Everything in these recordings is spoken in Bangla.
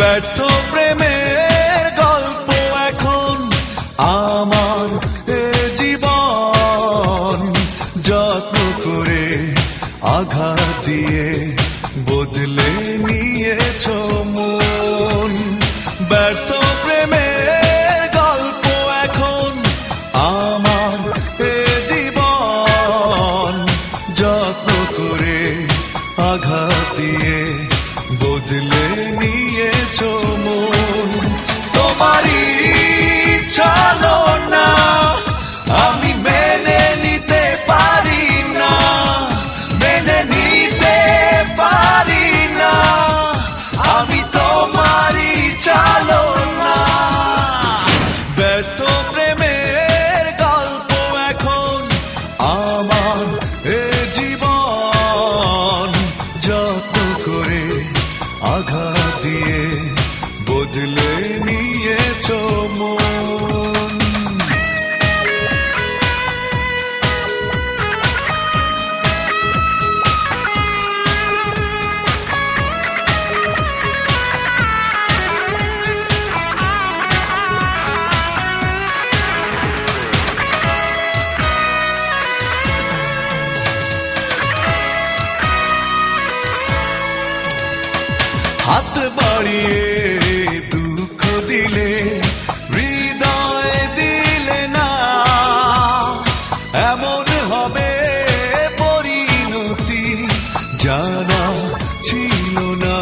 ব্যর্থ প্রেমের গল্প এখন আমার জীবন, যত্ন করে আঘাত দিয়ে বদলে নিয়েছ মন। ব্যর্থ প্রেমের গল্প এখন আমার জীবন, যত্ন করে আঘাত দিয়ে বদলে নিয়েছ মন। তোমারই চলো না আমি মেনে নিতে পারি না, মেনে নিতে পারি না, আমি তোমারই চলো না। ব্যর্থ প্রেমের গল্প এখন আমার জীবন, যত্ন করে আঘাত দিয়ে বদলে নিয়েছ মন। হাত বাড়িয়ে দুঃখ দিলে, হৃদয় দিলে না, এমন হবে পরিণতি জানা ছিল না।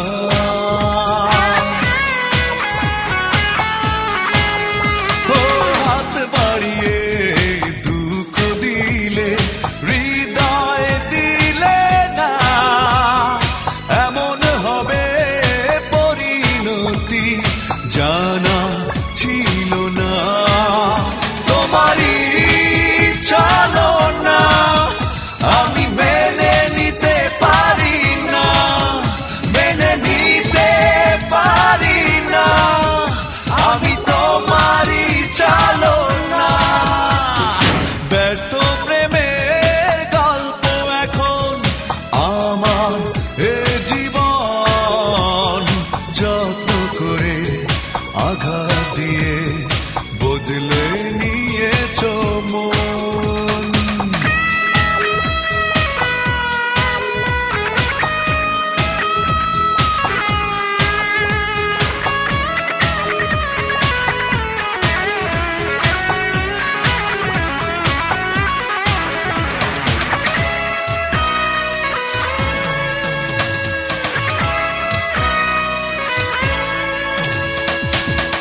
হাত বাড়িয়ে দুঃখ দিলে, হৃদয় দিলে না, এমন হবে জানা ছিল না। তোমারই চলো না আমি মেনে নিতে পারি না, মেনে নিতে পারি না, আমি তোমারই চলো না। ব্যর্থ প্রেমের গল্প এখন আমার জীবন, যত্ন করে আঘাত দিয়ে বদলে নিয়েছ মন।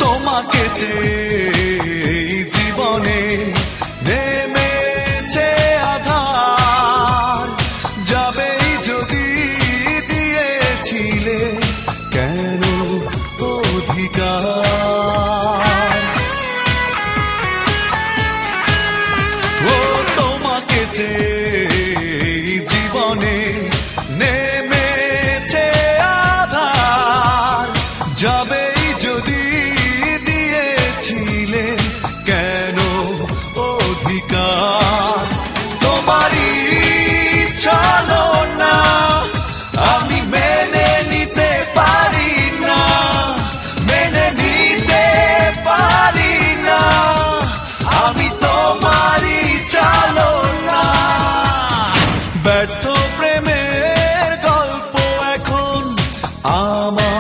তোমাকে চেয়ে জীবনে নেমেছে আধার, যাবেই যদি দিয়েছিলে কেন অধিকার। ও তোমাকে চেয়ে জীবনে নেমেছে আধার, যাবেই যদি দিয়েছিলে কেন অধিকার। তোমারই চলো না আমি মেনে নিতে পারি না, মেনে নিতে পারি না, আমি তোমারই চলো না। ব্যর্থ প্রেমের গল্প এখন আমার